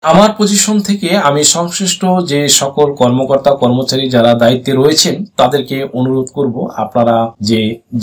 আমার পজিশন থেকে আমি সংশ্লিষ্ট যে সকল কর্মকর্তা কর্মচারী যারা দায়িত্বে রয়েছেন তাদেরকে অনুরোধ করব, আপনারা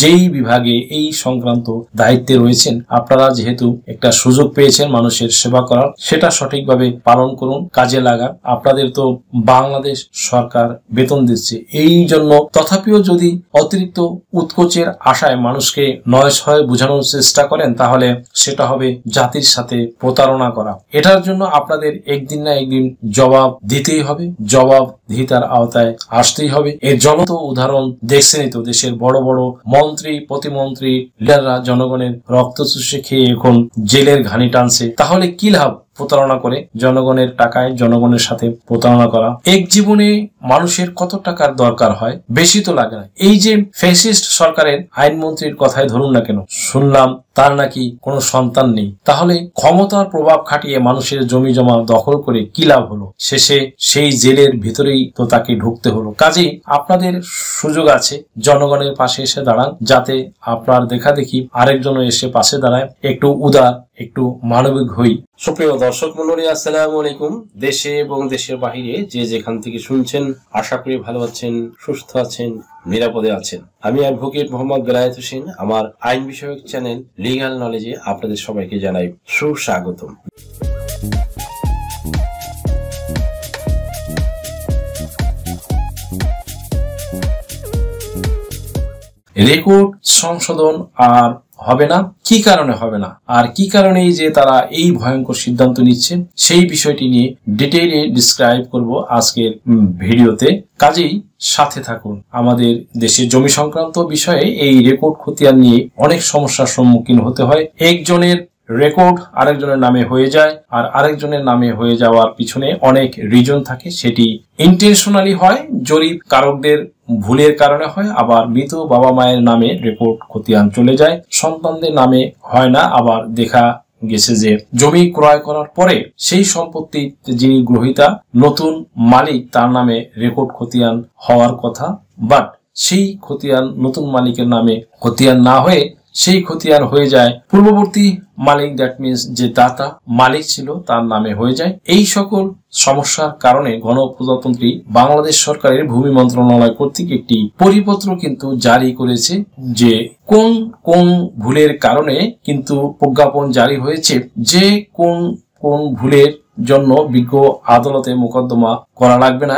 যেই বিভাগে এই সংক্রান্ত দায়িত্বে রয়েছেন, আপনারা যেহেতু একটা সুযোগ পেয়েছেন মানুষের সেবা করার, সেটা সঠিকভাবে পালন করুন, কাজে লাগান। আপনাদের তো বাংলাদেশ সরকার বেতন দিচ্ছে, এই জন্য তথাপিও যদি অতিরিক্ত উৎকোচের আশায় মানুষকে নয় ছয় বোঝানোর চেষ্টা করেন, তাহলে সেটা হবে জাতির সাথে প্রতারণা করা। এটার জন্য আপনাদের একদিন না একদিন জবাব দিতেই হবে, জবাবদিহিতার আওতায় আসতেই হবে। এর জ্বলন্ত উদাহরণ দেখছেনই তো, দেশের বড় বড় মন্ত্রী প্রতিমন্ত্রী লিডাররা জনগণের রক্ত চুষে খেয়ে এখন জেলের ঘানি টানছে। তাহলে কি লাভ প্রতারণা করে? জনগণের টাকায় জনগণের সাথে প্রতারণা করা। এক জীবনে মানুষের কত টাকার দরকার হয়? বেশি তো লাগে না। এই যে ফ্যাসিস্ট সরকারের আইনমন্ত্রীর কথাই ধরুন না কেন, শুনলাম তার নাকি কোনো সন্তান নেই। তাহলে ক্ষমতার প্রভাব খাটিয়ে মানুষের জমি জমা দখল করে কি লাভ হলো? শেষে সেই জেলের ভিতরেই তো তাকে ঢুকতে হলো। কাজেই আপনাদের সুযোগ আছে, জনগণের পাশে এসে দাঁড়ান, যাতে আপনার দেখা দেখি আরেকজনও এসে পাশে দাঁড়ায়। একটু উদার, একটু মানবিক হই। সুপ্রিয় দর্শক মন্ডলী, আসসালামু আলাইকুম। দেশে এবং দেশের বাহিরে যে যেখান থেকে শুনছেন, আশা করি ভালো আছেন, সুস্থ আছেন, নিরাপদে আছেন। আমি অ্যাডভোকেট মোহাম্মদ বেলায়েত হোসেন। আমার আইন বিষয়ক চ্যানেল লিগ্যাল নলেজে আপনাদের সবাইকে জানাই সুস্বাগতম। রেকর্ড সংশোধন আর হবে না। কি কারণে হবে না, আর কি কারণে যে তারা এই ভয়ঙ্কর সিদ্ধান্ত নিচ্ছে, সেই বিষয়টি নিয়ে ডিটেইলে ডিসক্রাইব করব আজকের ভিডিওতে। কাজেই সাথে থাকুন। আমাদের দেশের জমি সংক্রান্ত বিষয়ে এই রেকর্ড খতিয়ান নিয়ে অনেক সমস্যার সম্মুখীন হতে হয়। একজনের রেকর্ড আরেকজনের নামে হয়ে যায়, আর আরেকজনের নামে হয়ে যাওয়ার পিছনে অনেক রিজন থাকে। সেটি ইন্টেনশনালি হয়, জরিপ কারকদের ভুলের কারণে হয়, আবার মৃত বাবা মায়ের নামে রেকর্ড খতিয়ান চলে যায়, সন্তানদের নামে হয় না। আবার দেখা গেছে যে জমি ক্রয় করার পরে সেই সম্পত্তির যিনি গ্রহীতা নতুন মালিক, তার নামে রেকর্ড খতিয়ান হওয়ার কথা, বাট সেই খতিয়ান নতুন মালিকের নামে খতিয়ান না হয়ে সেই খতিয়ান হয়ে যায় পূর্ববর্তী মালিক, দ্যাট মিনস যে দাতা মালিক ছিল তার নামে হয়ে যায়। এই সকল সমস্যার কারণে গণপ্রজাতন্ত্রী বাংলাদেশ সরকারের ভূমি মন্ত্রণালয় কর্তৃক একটি পরিপত্র কিন্তু জারি করেছে, যে কোন কোন ভুলের কারণে কিন্তু প্রজ্ঞাপন জারি হয়েছে, যে কোন কোন ভুলের জন্য বিজ্ঞ আদালতে মোকদ্দমা করা লাগবে না।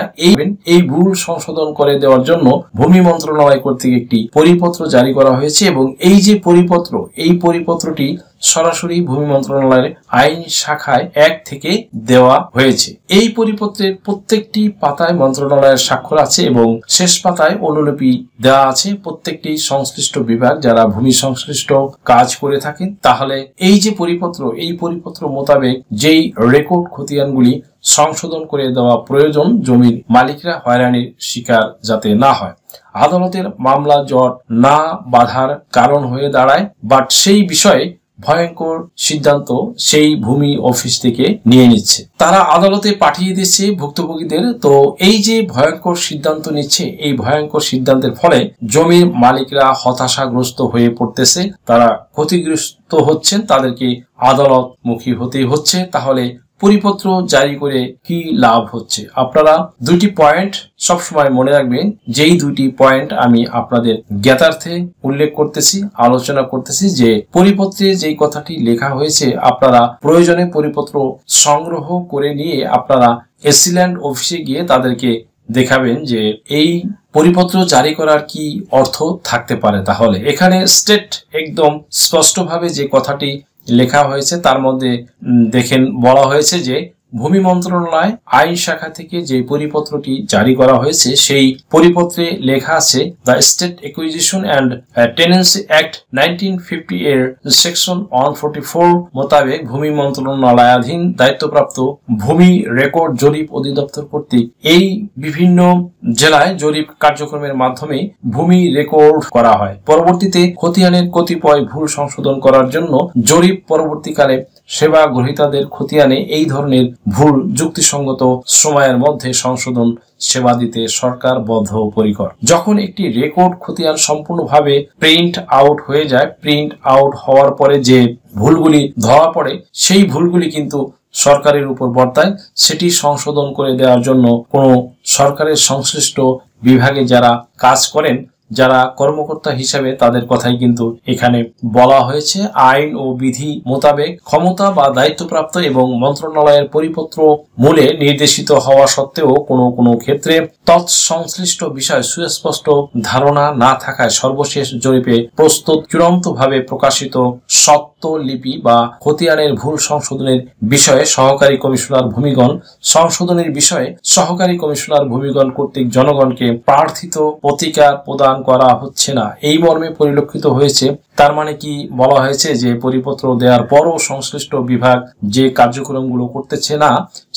এই ভুল সংশোধন করে দেওয়ার জন্য ভূমি মন্ত্রণালয় কর্তৃক একটি পরিপত্র জারি করা হয়েছে, এবং এই যে পরিপত্র, এই পরিপত্রটি সরাসরি ভূমি মন্ত্রণালয়ের আইন শাখায় 1 থেকে দেওয়া হয়েছে। এই পরিপত্রের প্রত্যেকটি পাতায় মন্ত্রণালয়ের স্বাক্ষর আছে এবং শেষ পাতায় অনুলিপি দেওয়া আছে প্রত্যেকটি সংশ্লিষ্ট বিভাগ যারা ভূমি সংশ্লিষ্ট কাজ করে থাকেন। তাহলে এই যে পরিপত্র, এই পরিপত্র মোতাবেক যেই রেকর্ড খতিয়ানগুলি সংশোধন করে দেওয়া প্রয়োজন, জমির মালিকরা হয়রানির শিকার যাতে না হয়, আদালতের মামলা জট না বাধার কারণ হয়ে দাঁড়ায়, বাট সেই বিষয়ে ভয়ঙ্কর সিদ্ধান্ত সেই ভূমি অফিস থেকে নিয়ে নিচ্ছে, তারা আদালতে পাঠিয়ে দিচ্ছে ভুক্তভোগীদের। তো এই যে ভয়ঙ্কর সিদ্ধান্ত নিচ্ছে, এই ভয়ঙ্কর সিদ্ধান্তের ফলে জমির মালিকরা হতাশাগ্রস্ত হয়ে পড়তেছে, তারা ক্ষতিগ্রস্ত হচ্ছেন, তাদেরকে আদালত মুখী হতেই হচ্ছে। তাহলে পরিপত্র জারি করে কি লাভ হচ্ছে? আপনারা দুইটি পয়েন্ট সবসময় মনে রাখবেন, যেই দুইটি পয়েন্ট আমি আপনাদের জ্ঞাতার্থে উল্লেখ করতেছি, আলোচনা করতেছি, যে পরিপত্রে যেই কথাটি লেখা হয়েছে, আপনারা প্রয়োজনে পরিপত্র সংগ্রহ করে নিয়ে আপনারা এসিল্যান্ড অফিসে গিয়ে তাদেরকে দেখাবেন যে এই পরিপত্র জারি করার কি অর্থ থাকতে পারে। তাহলে এখানে স্টেট একদম স্পষ্টভাবে যে কথাটি লেখা হয়েছে, তার মধ্যে দেখেন বলা হয়েছে যে ভূমি মন্ত্রণালয় আইন শাখা থেকে যে পরিপত্রটি জারি করা হয়েছে, সেই পরিপত্রে লেখা আছে, the state acquisition and tenancy act 1950 এর সেকশন 144 মোতাবেক ভূমি মন্ত্রণালয়াধীন দায়িত্বপ্রাপ্ত ভূমি রেকর্ড জরিপ অধিদপ্তর কর্তৃক এই বিভিন্ন জেলায় জরিপ কার্যক্রমের মাধ্যমে ভূমি রেকর্ড করা হয়। পরবর্তীতে খতিয়ানের কতিপয় ভুল সংশোধন করার জন্য জরিপ পরবর্তীকালে সেবা গ্রহীতাদের খতিয়ানে এই ধরনের ভুল যুক্তিসঙ্গত সময়ের মধ্যে সংশোধন সেবা দিতে সরকার বদ্ধপরিকর। যখন একটি রেকর্ড খতিয়ান সম্পূর্ণভাবে প্রিন্ট আউট হয়ে যায়, প্রিন্ট আউট হওয়ার পরে যে ভুলগুলি ধরা পড়ে, সেই ভুলগুলি কিন্তু সরকারের উপর বর্তায় সেটি সংশোধন করে দেওয়ার জন্য কোনো সরকারের সংশ্লিষ্ট বিভাগে যারা কাজ করেন, যারা কর্মকর্তা হিসেবে, তাদের কথাই কিন্তু এখানে বলা হয়েছে। আইন ও বিধি মোতাবেক ক্ষমতা বা দায়িত্বপ্রাপ্ত এবং মন্ত্রণালয়ের পরিপত্র মূলে নির্দেশিত হওয়া সত্ত্বেও কোনো কোনো ক্ষেত্রে তৎসংশ্লিষ্ট বিষয় সুস্পষ্ট ধারণা না থাকায় সর্বশেষ জরিপে প্রস্তুত চূড়ান্তভাবে প্রকাশিত স্বত্বলিপি বা খতিয়ানের ভুল সংশোধনের বিষয়ে সহকারী কমিশনার ভূমিগণ সংশোধনের বিষয়ে সহকারী কমিশনার ভূমিগণ কর্তৃক জনগণকে প্রার্থিত প্রতিকার প্রদান করা হচ্ছে না, এই মর্মে পরিলক্ষিত হয়েছে। তার মানে কি বলা হয়েছে যে পরিপত্র দেওয়ার পরও সংশ্লিষ্ট বিভাগ যে কার্যক্রমগুলো করতেছে না,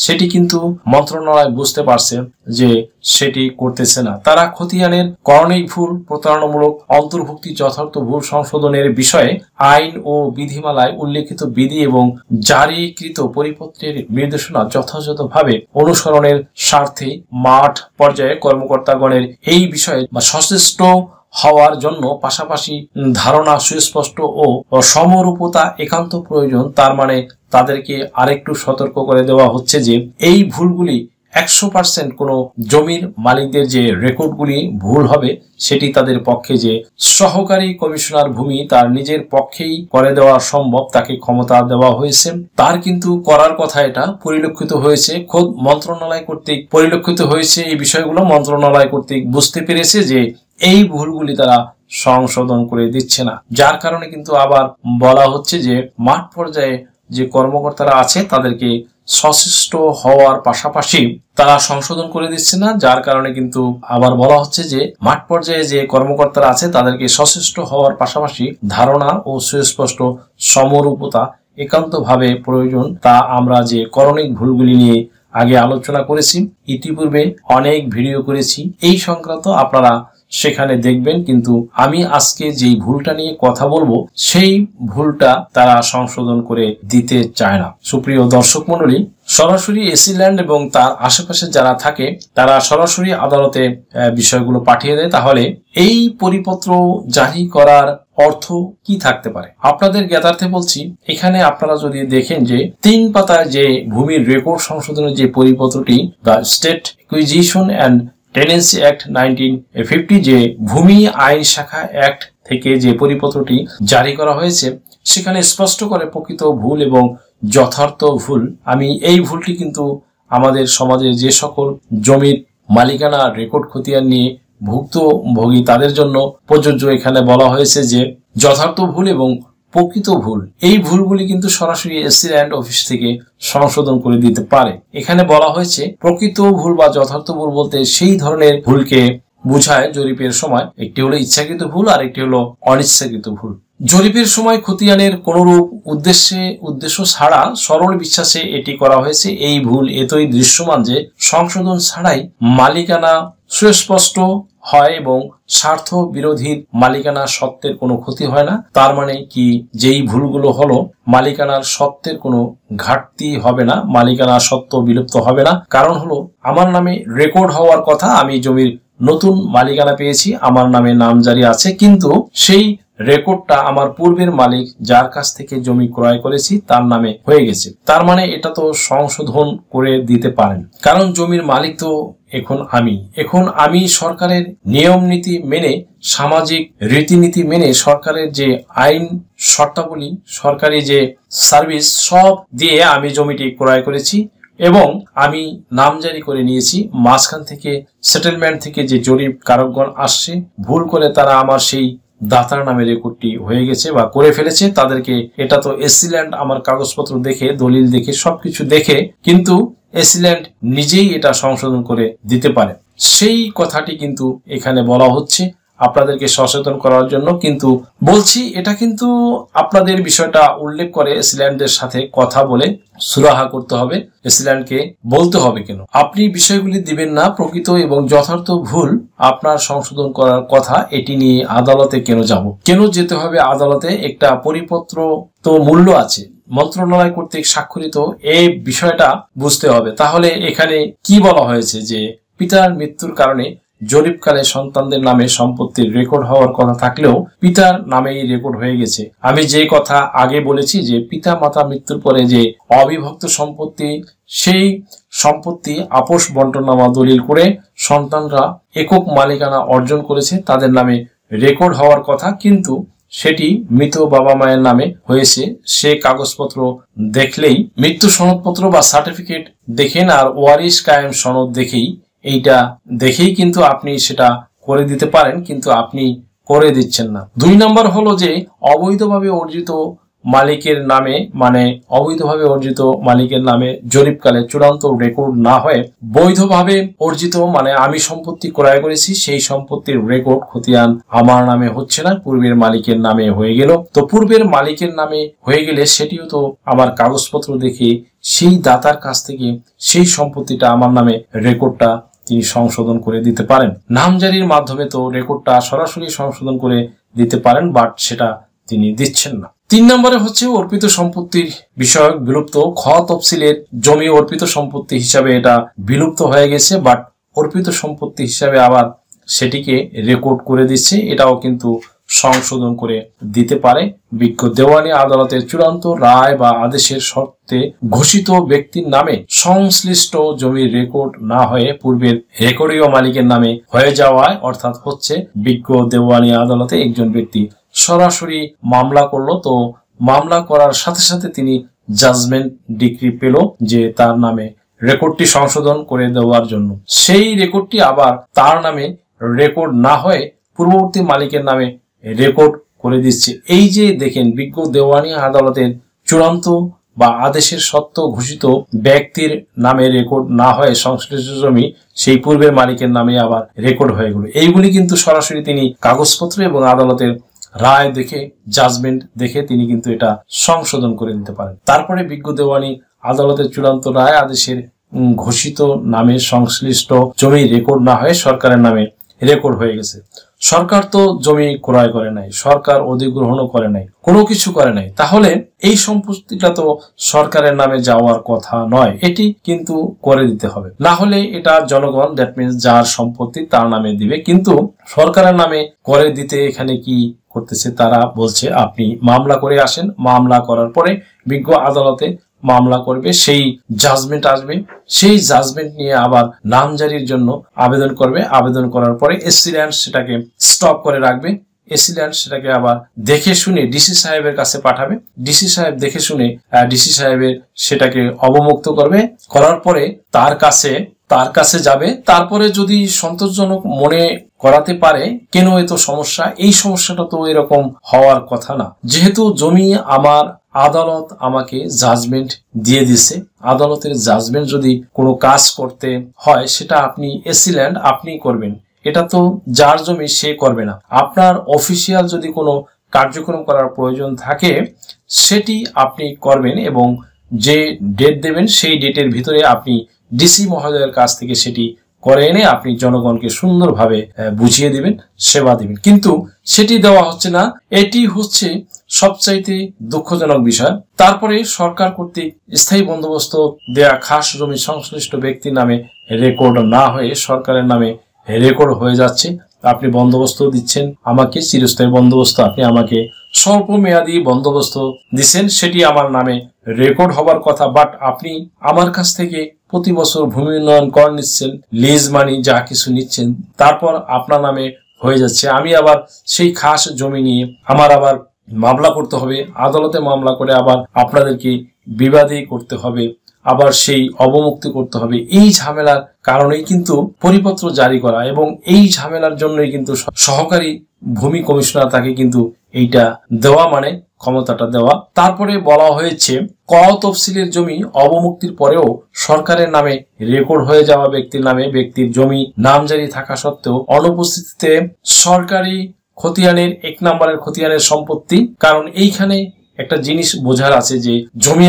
সেটি কিন্তু মন্ত্রণালয় বুঝতে পারছে যে সেটি করতেছে না। তারা খতিয়ানের করণিক ভুল, প্রতারণামূলক অন্তর্ভুক্তি, যথার্থ ভুল সংশোধনের বিষয়ে আইন ও বিধিমালায় উল্লেখিত বিধি এবং জারিকৃত পরিপত্রের নির্দেশনা যথাযথভাবে অনুসরণের স্বার্থে মাঠ পর্যায়ে কর্মকর্তাগণের এই বিষয়ে সচেষ্ট হওয়ার জন্য পাশাপাশি ধারণা সুস্পষ্ট ও সমরূপতা একান্ত প্রয়োজন। তার মানে তাদেরকে আরেকটু সতর্ক করে দেওয়া হচ্ছে যে এই ভুলগুলি 100% কোনো জমির মালিকদের যে রেকর্ডগুলি ভুল হবে সেটি তাদের পক্ষে যে সহকারী কমিশনার ভূমি তার নিজের পক্ষেই করে দেওয়া সম্ভব, তাকে ক্ষমতা দেওয়া হয়েছে, তার কিন্তু করার কথা এটা পরিলক্ষিত হয়েছে। খোদ মন্ত্রণালয় কর্তৃক পরিলক্ষিত হয়েছে এই বিষয়গুলো। মন্ত্রণালয় কর্তৃক বুঝতে পেরেছে যে এই ভুলগুলি তারা সংশোধন করে দিচ্ছে না, যার কারণে কিন্তু আবার বলা হচ্ছে যে মাঠ পর্যায়ে যে কর্মকর্তারা আছে তাদেরকে সচেষ্ট হওয়ার পাশাপাশি তারা সংশোধন করে দিচ্ছে না, যার কারণে কিন্তু আবার বলা হচ্ছে যে মাঠ পর্যায়ে যে কর্মকর্তারা আছে তাদেরকে সচেষ্ট হওয়ার পাশাপাশি ধারণা ও সুস্পষ্ট সমরূপতা একান্তভাবে প্রয়োজন। তা আমরা যে করণিক ভুলগুলি নিয়ে আগে আলোচনা করেছি, ইতিপূর্বে অনেক ভিডিও করেছি এই সংক্রান্ত, আপনারা সেখানে দেখবেন। কিন্তু আমি আজকে যেই ভুলটা নিয়ে কথা বলবো সেই ভুলটা তারা সংশোধন করে দিতে চায় না। সুপ্রিয় দর্শক মণ্ডলী, সরাসরি এসি ল্যান্ড এবং তার আশেপাশে যারা থাকে তারা সরাসরি আদালতে বিষয়গুলো পাঠিয়ে দেয়। তাহলে এই পরিপত্র জারি করার অর্থ কি থাকতে পারে আপনাদের জ্ঞাতার্থে বলছি। এখানে আপনারা যদি দেখেন যে 3 পাতায় যে ভূমির রেকর্ড সংশোধনের যে পরিপত্রটি, the state acquisition and tenancy act 1950 যে ভূমি আইন শাখা অ্যাক্ট থেকে যে পরিপত্রটি জারি করা হয়েছে, সেখানে স্পষ্ট করে প্রকৃত ভুল এবং যথার্থ ভুল। আমি এই ভুলটি কিন্তু আমাদের সমাজে যে সকল জমির মালিকানা রেকর্ড খতিয়ান নিয়ে ভুক্তভোগী তাদের জন্য প্রযোজ্য। এখানে বলা হয়েছে যে যথার্থ ভুল এবং প্রকৃত ভুল, এই ভুলগুলি কিন্তু সরাসরি এসি ল্যান্ড অফিস থেকে সংশোধন করে দিতে পারে। এখানে বলা হয়েছে প্রকৃত ভুল বা যথার্থ ভুল বলতে সেই ধরনের ভুলকে বোঝায় জরিপের সময়। একটি হলো ইচ্ছাকৃত ভুল আর একটি হলো অনিচ্ছাকৃত ভুল। জরিপের সময় খতিয়ানের কোনরূপ উদ্দেশ্য ছাড়া সরল বিশ্বাসে এটি করা হয়েছে। এই ভুল এতই দৃশ্যমান যে সংশোধন ছাড়াই মালিকানা সুস্পষ্ট হয় এবং স্বার্থ বিরোধীর মালিকানা সত্ত্বের কোনো ক্ষতি হয় না। তার মানে কি, যেই ভুলগুলো হলো মালিকানার সত্ত্বের কোনো ঘাটতি হবে না, মালিকানা সত্ত্ব বিলুপ্ত হবে না। কারণ হলো আমার নামে রেকর্ড হওয়ার কথা, আমি জমির নতুন মালিকানা পেয়েছি, আমার নামে নামজারি আছে, কিন্তু সেই রেকর্ডটা আমার পূর্বের মালিক যার কাছ থেকে জমি ক্রয় করেছি তার নামে হয়ে গেছে। তার মানে এটা তো সংশোধন করে দিতে পারেন, কারণ জমির মালিক তো এখন আমি সরকারের নিয়ম নীতি মেনে, সামাজিক রীতিনীতি মেনে, সরকারের যে আইন শর্তাবলী, সরকারি যে সার্ভিস সব দিয়ে আমি জমিটি ক্রয় করেছি এবং আমি নামজারি করে নিয়েছি। মাঝখান থেকে সেটেলমেন্ট থেকে যে জরিপ কারকগণ আসছে, ভুল করে তারা আমার সেই দাতার নামে রেকর্ডটি হয়ে গেছে বা করে ফেলেছে। তাদেরকে এটা তো এসি ল্যান্ড আমার কাগজপত্র দেখে, দলিল দেখে, সবকিছু দেখে কিন্তু এসি ল্যান্ড নিজেই এটা সংশোধন করে দিতে পারে। সেই কথাটি কিন্তু এখানে বলা হচ্ছে আপনাদেরকে সচেতন করার জন্য। কিন্তু বলছি এটা কিন্তু আপনাদের বিষয়টা উল্লেখ করে এসি ল্যান্ডের সাথে কথা বলে সুরাহা করতে হবে। এসি ল্যান্ডকে বলতে হবে কেন আপনি বিষয়গুলি দিবেন না, প্রকৃত এবং যথার্থ ভুল আপনার সংশোধন করার কথা, এটি নিয়ে আদালতে কেন যেতে হবে আদালতে? একটা পরিপত্র তো মূল্য আছে, মন্ত্রণালয় কর্তৃক স্বাক্ষরিত, এই বিষয়টা বুঝতে হবে। তাহলে এখানে কি বলা হয়েছে যে পিতার মৃত্যুর কারণে জরিপকালে সন্তানদের নামে সম্পত্তির রেকর্ড হওয়ার কথা থাকলেও পিতার নামেই রেকর্ড হয়ে গেছে। আমি যে কথা আগে বলেছি যে পিতা মাতা মৃত্যুর পরে যে অবিভক্ত সম্পত্তি, সেই সম্পত্তি আপোষ বন্টনামা দলিল করে সন্তানরা একক মালিকানা অর্জন করেছে, তাদের নামে রেকর্ড হওয়ার কথা, কিন্তু সেটি মৃত বাবা মায়ের নামে হয়েছে। সে কাগজপত্র দেখলেই, মৃত্যু সনদপত্র বা সার্টিফিকেট দেখেন আর ওয়ারিশ কায়েম সনদ এইটা দেখেই কিন্তু আপনি সেটা করে দিতে পারেন, কিন্তু আপনি করে দিচ্ছেন না। 2 নম্বর হলো যে অবৈধভাবে অর্জিত মালিকের নামে, মানে অবৈধভাবে অর্জিত মালিকের নামে জরিপকালে চূড়ান্ত রেকর্ড না হয়ে বৈধভাবে অর্জিত, মানে আমি সম্পত্তি ক্রয় করেছি, সেই সম্পত্তির রেকর্ড খতিয়ান আমার নামে হচ্ছে না, পূর্বের মালিকের নামে হয়ে গেল। তো পূর্বের মালিকের নামে হয়ে গেলে সেটিও তো আমার কাগজপত্র দেখে সেই দাতার কাছ থেকে সেই সম্পত্তিটা আমার নামে রেকর্ডটা তিনি সংশোধন করে দিতে পারেন। নামজারির মাধ্যমে তো রেকর্ডটা সরাসরি সংশোধন করে দিতে পারেন, বাট সেটা তিনি দিচ্ছেন না। 3 নম্বরে হচ্ছে অর্পিত সম্পত্তির বিষয়ক বিলুপ্ত। খ তফসিলের জমি অর্পিত সম্পত্তি হিসাবে এটা বিলুপ্ত হয়ে গেছে, বাট অর্পিত সম্পত্তি হিসাবে আবার সেটিকে রেকর্ড করে দিচ্ছে, এটাও কিন্তু সংশোধন করে দিতে পারে। বিজ্ঞ দেওয়ানি আদালতের চূড়ান্ত রায় বা আদেশের শর্তে ঘোষিত ব্যক্তির নামে সংশ্লিষ্ট জমির রেকর্ড না হয়ে পূর্বের রেকর্ডীয় মালিকের নামে হয়ে যাওয়ায়, অর্থাৎ হচ্ছে বিজ্ঞ দেওয়ানি আদালতে একজন ব্যক্তি সরাসরি মামলা করলো, তো মামলা করার সাথে সাথে তিনি জাজমেন্ট ডিক্রি পেল যে তার নামে রেকর্ডটি সংশোধন করে দেওয়ার জন্য। সেই রেকর্ডটি আবার তার নামে রেকর্ড না হয়ে পূর্ববর্তী মালিকের নামে রেকর্ড করে দিচ্ছে। এই যে দেখেন, বিজ্ঞ দেওয়ানি আদালতের চূড়ান্ত বা আদেশের সত্য ঘোষিত ব্যক্তির নামে রেকর্ড না হয়ে সংশ্লিষ্ট জমি সেই পূর্বের মালিকের নামে আবার রেকর্ড হয়ে গেল। এইগুলি কিন্তু সরাসরি তিনি কাগজপত্র এবং আদালতের রায় দেখে, জাজমেন্ট দেখে তিনি কিন্তু এটা সংশোধন করে দিতে পারেন। তারপরে বিজ্ঞ দেওয়ানি আদালতের চূড়ান্ত রায় আদেশের ঘোষিত নামে সংশ্লিষ্ট জমি রেকর্ড না হয়ে সরকারের নামে রেকর্ড হয়ে গেছে। সরকার তো জমি ক্রয় করে নাই, সরকার অধিগ্রহণও করে নাই, কোনো কিছু করে নাই, তাহলে এই সম্পত্তিটা তো সরকারের নামে যাওয়ার কথা নয়, এটি কিন্তু করে দিতে হবে। না হলে এটা জনগণ, দ্যাট মিনস যার সম্পত্তি তার নামে দিবে, কিন্তু সরকারের নামে করে দিতে এখানে কি করতেছে, তারা বলছে আপনি মামলা করে আসেন, মামলা করার পরে বিজ্ঞ আদালতে মামলা করবে, সেই জাজমেন্ট আসবে, সেই জাজমেন্ট নিয়ে আবার নামজারির জন্য আবেদন করবে, আবেদন করার পরে এসসি ল্যান্ড সেটাকে স্টপ করে রাখবে, এসসি ল্যান্ড সেটাকে আবার দেখে শুনে ডিসি সাহেবের কাছে পাঠাবে, ডিসি সাহেব দেখে শুনে ডিসি সাহেবের সেটাকে অবমুক্ত করবে, করার পরে তার কাছে যাবে। তারপরে যদি সন্তোষজনক মনে করাতে পারে কেন এত সমস্যা, এই সমস্যাটা তো এরকম হওয়ার কথা না, যেহেতু জমি আমার, আদালত আমাকে জাজমেন্ট দিয়ে দিছে, আদালতের জাজমেন্ট যদি কোনো কাজ করতে হয় সেটা আপনি এসসি ল্যান্ড আপনি করবেন, এটা তো যার জমি সে করবে না। আপনার অফিসিয়াল যদি কোনো কার্যক্রম করার প্রয়োজন থাকে সেটি আপনি করবেন, এবং যে ডেট দেবেন সেই ডেটের ভিতরে আপনি ডিসি মহোদয়ের কাছ থেকে সেটি করে এনে আপনি জনগণকে সুন্দরভাবে বুঝিয়ে দিবেন, সেবা দিবেন, কিন্তু সেটি দেওয়া হচ্ছে না। এটি হচ্ছে সবচাইতে দুঃখজনক বিষয়। তারপরে সরকার কর্তৃক স্থায়ী বন্দোবস্ত দেয়া খাস জমি সংশ্লিষ্ট ব্যক্তির নামে রেকর্ড না হয়ে সরকারের নামে রেকর্ড হয়ে যাচ্ছে। আপনি বন্দোবস্ত দিচ্ছেন আমাকে, চিরস্থায়ী বন্দোবস্ত আপনি আমাকে স্বল্প মেয়াদী বন্দোবস্ত দিচ্ছেন, সেটি আমার নামে রেকর্ড হবার কথা, বাট আপনি আমার কাছ থেকে প্রতি বছর ভূমি উন্নয়ন কর নিচ্ছেন, লিজ মানি যা কিছু নিচ্ছেন, তারপর আপনার নামে হয়ে যাচ্ছে। আমি আবার সেই খাস জমি নিয়ে আমার আবার মামলা করতে হবে, আদালতে মামলা করে আবার আপনাদেরকে বিবাদী করতে হবে, আবার সেই অবমুক্তি করতে হবে। এই ঝামেলার কারণেই কিন্তু পরিপত্র জারি করা, এবং এই ঝামেলার জন্যই কিন্তু সহকারী ভূমি কমিশনার তাকে কিন্তু এইটা দেওয়া, মানে ক্ষমতাটা দেওয়া। তারপরে বলা হয়েছে ক তফসিলের জমি অবমুক্তির পরেও সরকারের নামে রেকর্ড হয়ে যাওয়া ব্যক্তির নামে ব্যক্তির জমি নামজারি থাকা সত্ত্বেও অনুপস্থিতিতে সরকারি খতিয়ানের 1 নম্বরের খতিয়ানের সম্পত্তি। কারণ এইখানে একটা জিনিস বোঝার আছে যে জমি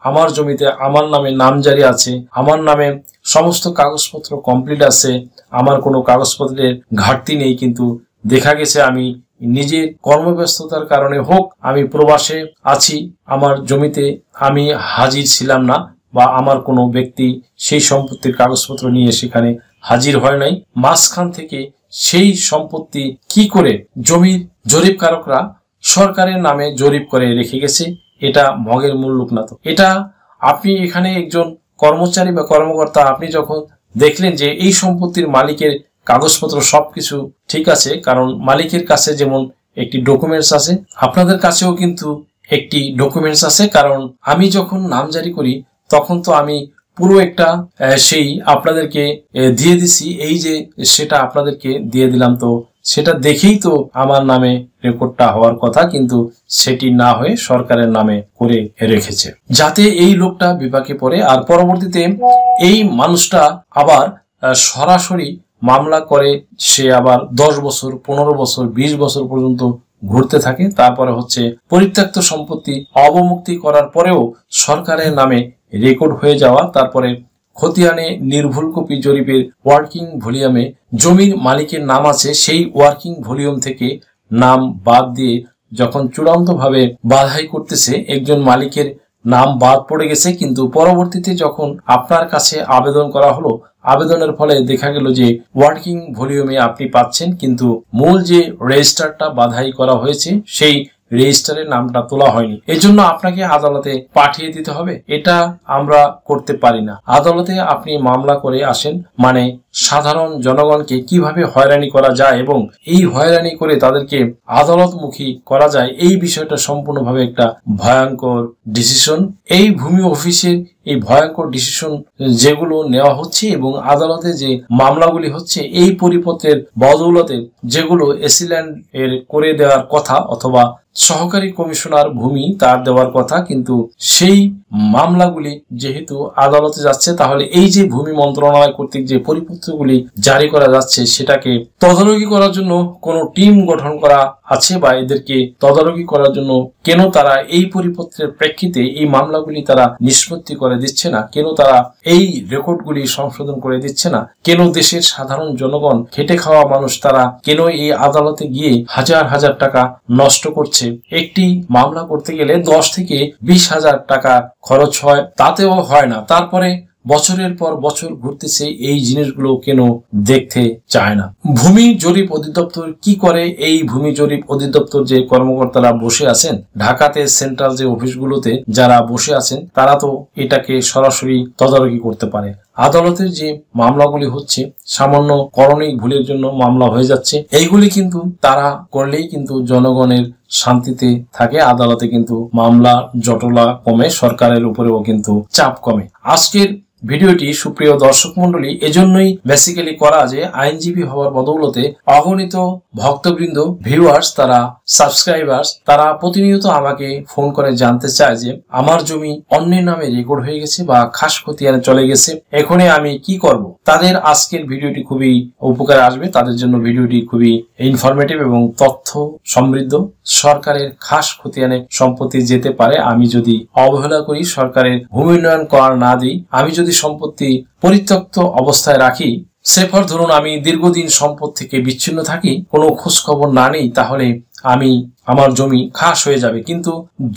আমার জমিতে আমার নামে নামজারি আছে, আমার নামে সমস্ত কাগজপত্র কমপ্লিট আছে, আমার কোনো কাগজপত্রের ঘাটতি নেই, কিন্তু দেখা গেছে আমি নিজের কর্মব্যস্ততার কারণে হোক, আমি প্রবাসে আছি, আমার জমিতে আমি হাজির ছিলাম না, বা আমার কোনো ব্যক্তি সেই সম্পত্তির কাগজপত্র নিয়ে সেখানে হাজির হয় নাই, মাঝখান থেকে সেই সম্পত্তি কি করে জমির জরিপকারকরা সরকারের নামে জরিপ করে রেখে গেছে, এটা মগের মূল লোক না তো। এটা আপনি এখানে একজন কর্মচারী বা কর্মকর্তা, আপনি যখন দেখলেন যে এই সম্পত্তির মালিকের কাগজপত্র সবকিছু ঠিক আছে, কারণ মালিকের কাছে যেমন একটি ডকুমেন্টস আছে, আপনাদের কাছেও কিন্তু একটি ডকুমেন্টস আছে। কারণ আমি যখন নামজারি করি তখন তো আমি পুরো একটা সেই আপনাদেরকে দিয়ে দিছি, এই যে সেটা আপনাদেরকে দিয়ে দিলাম, তো সেটা দেখেই তো আমার নামে রেকর্ডটা হওয়ার কথা, কিন্তু সেটি না হয়ে সরকারের নামে করে রেখেছে, যাতে এই লোকটা বিপাকে পড়ে। আর পরবর্তীতে এই মানুষটা আবার সরাসরি মামলা করে, সে আবার 10 বছর 15 বছর 20 বছর পর্যন্ত ঘুরতে থাকে। তারপরে হচ্ছে পরিত্যক্ত সম্পত্তি অবমুক্তি করার পরেও সরকারের নামে রেকর্ড হয়ে যাওয়া, তারপরে খতিয়ানে নির্ভুল কপি জরিপের ওয়ার্কিং ভলিউমে জমির মালিকের নাম আছে, সেই ওয়ার্কিং ভলিউম থেকে নাম বাদ দিয়ে যখন চূড়ান্তভাবে বাধাই করতেছে, একজন মালিকের নাম বাদ পড়ে গেছে, কিন্তু পরবর্তীতে যখন আপনার কাছে আবেদন করা হলো, আবেদনের ফলে দেখা গেল যে ওয়ার্কিং ভলিউমে আপনি পাচ্ছেন, কিন্তু মূল যে রেজিস্টারটা বাধাই করা হয়েছে সেই রেজিস্টারের নামটা তোলা হয়নি। এজন্য আপনাকে আদালতে পাঠিয়ে দিতে হবে। এটা আমরা করতে পারি না। আদালতে আপনি মামলা করে আসেন, মানে সাধারণ জনগণকে কিভাবে হয়রানি করা যায় এবং এই হয়রানি করে তাদেরকে আদালতমুখী করা যায়, এই বিষয়টা সম্পূর্ণভাবে একটা ভয়ঙ্কর ডিসিশন। এই ভূমি অফিসের এই ভয়ঙ্কর ডিসিশন যেগুলো নেওয়া হচ্ছে এবং আদালতে যে মামলাগুলি হচ্ছে, এই পরিপত্রের বদৌলতে যেগুলো এসিল্যান্ড এর করে দেওয়ার কথা অথবা সহকারী কমিশনার ভূমি তার দেওয়ার কথা, কিন্তু সেই মামলাগুলি যেহেতু আদালতে যাচ্ছে, তাহলে এই যে ভূমি মন্ত্রণালয় কর্তৃক যে পরিপত্রগুলি জারি করা যাচ্ছে সেটাকে তদারকি করার জন্য কোনো টিম গঠন করা আছে বা এদেরকে তদারকি করার জন্য কেন তারা এই পরিপত্রের প্রেক্ষিতে এই মামলাগুলি তারা নিষ্পত্তি করে দিচ্ছে না, কেন তারা এই রেকর্ডগুলি সংশোধন করে দিচ্ছে না, কেন দেশের সাধারণ জনগণ খেটে খাওয়া মানুষ তারা কেন এই আদালতে গিয়ে হাজার হাজার টাকা নষ্ট করছে। একটি মামলা করতে গেলে 10 থেকে 20,000 টাকা খরচ হয়, তাতেও হয় না, তারপরে বছরের পর বছর ঘুরতেছে, এই জিনিসগুলো কেন দেখতে চায় না। ভূমি জরিপ অধিদপ্তর কি করে? এই ভূমি জরিপ অধিদপ্তর যে কর্মকর্তারা বসে আছেন ঢাকাতে সেন্ট্রাল যে অফিসগুলোতে যারা বসে আছেন, তারা তো এটাকে সরাসরি তদারকি করতে পারে। আদালতের যে মামলাগুলি হচ্ছে সামান্য করণিক ভুলের জন্য মামলা হয়ে যাচ্ছে, এইগুলি কিন্তু তারা করলেই কিন্তু জনগণের শান্তিতে থাকে, আদালতে কিন্তু মামলা জটলা কমে, সরকারের উপরেও কিন্তু চাপ কমে। আজকের ভিডিওটি সুপ্রিয় দর্শক মন্ডলী এজন্যই বেসিক্যালি করা যে আইনজীবী হওয়ার বদৌলতে অগণিত ভক্তবৃন্দ, ভিউয়ার্স, তারা সাবস্ক্রাইবার্স, তারা প্রতিনিয়ত আমাকে ফোন করে জানতে চায় যে আমার জমি অন্যের নামে রেকর্ড হয়ে গেছে বা খাস খতিয়ানে চলে গেছে, এখানে আমি কি করব। তাদের আজকের ভিডিওটি খুবই উপকারে আসবে, তাদের জন্য ভিডিওটি খুবই ইনফরমেটিভ এবং তথ্য সমৃদ্ধ। সরকারের খাস খতিয়ানে সম্পত্তি যেতে পারে আমি যদি অবহেলা করি, সরকারের ভূমি উন্নয়ন কর না দিই, আমি যদি সম্পত্তি পরিত্যক্ত অবস্থায় রাখি, সেফর ধরুন আমি দীর্ঘদিন সম্পদ থেকে বিচ্ছিন্ন থাকি, কোনো খোঁজ খবর না নেই, তাহলে আমার জমি খাস হয়ে যাবে। কিন্তু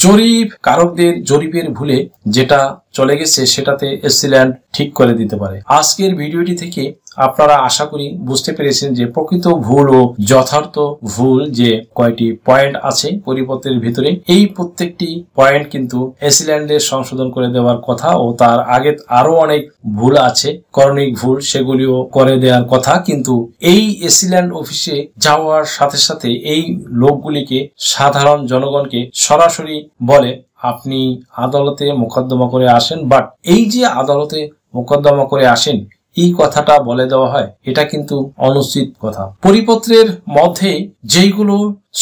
জরিপ কারকদের জরিপের ভুলে যেটা চলে গেছে সেটাতে এসিল্যান্ড ঠিক করে দিতে পারে। আজকের ভিডিওটি থেকে আপনারা আশা করি বুঝতে পেরেছেন যে প্রকৃত ভুল ও যথার্থ ভুল যে কয়টি পয়েন্ট আছে পরিপত্রের ভিতরে, এই প্রত্যেকটি পয়েন্ট কিন্তু এসিল্যান্ডের সংশোধন করে দেওয়ার কথা ও তার আগে আরো অনেক ভুল আছে, করণিক ভুল, সেগুলিও করে দেওয়ার কথা। কিন্তু এই এসিল্যান্ড অফিসে যাওয়ার সাথে সাথে এই লোকগুলিকে সাধারণ জনগণকে সরাসরি বলে আপনি আদালতে মোকদ্দমা করে আসেন, বাট এই যে আদালতে মোকদ্দমা করে আসেন এই কথাটা বলে দেওয়া হয়, এটা কিন্তু অনুচিত কথা। পরিপত্রের মধ্যে যেইগুলো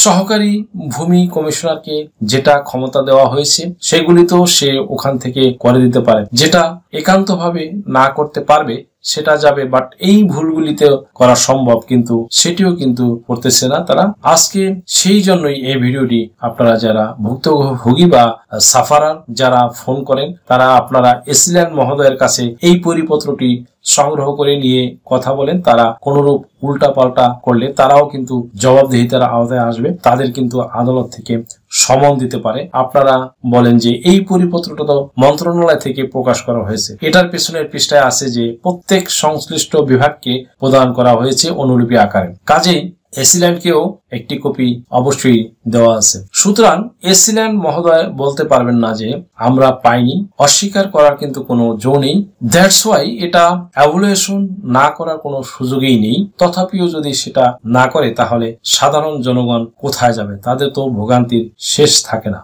সহকারী ভূমি কমিশনারকে যেটা ক্ষমতা দেওয়া হয়েছে সেগুলি তো সে ওখান থেকে করে দিতে পারে, যেটা একান্তভাবে না করতে পারবে সেটা যাবে, বাট এই ভুলগুলিতে করা সম্ভব, কিন্তু সেটিও কিন্তু করতেছে না তারা। আজকে সেই জন্যই এই ভিডিওটি আপনারা যারা ভুক্তভোগী বা সাফারার যারা ফোন করেন, তারা আপনারা এসিল্যান্ড মহোদয়ের কাছে এই পরিপত্রটি সংগ্রহ করে নিয়ে কথা বলেন, তারা কোনরূপ উল্টা পাল্টা করলে তারাও কিন্তু জবাবদিহিতার আওতায় আসবে, তাদের কিন্তু আদালত থেকে সমন দিতে পারে। আপনারা বলেন যে এই পরিপত্রটা তো মন্ত্রণালয় থেকে প্রকাশ করা হয়েছে, এটার পেছনের পৃষ্ঠায় আছে যে প্রত্যেক সংশ্লিষ্ট বিভাগকে প্রদান করা হয়েছে অনুলিপি আকারে, কাজেই এসিল্যান্ডকেও একটি কপি অবশ্যই দেওয়া আছে। সুতরাং এসিল্যান্ড মহোদয় বলতে পারবেন না যে আমরা পাইনি, অস্বীকার করার কিন্তু কোনো জো নেই। দ্যাটস ওয়াই এটা অ্যাভুলেশন না করার কোনো সুযোগই নেই। তথাপিও যদি সেটা না করে তাহলে সাধারণ জনগণ কোথায় যাবে? তাদের তো ভোগান্তির শেষ থাকে না।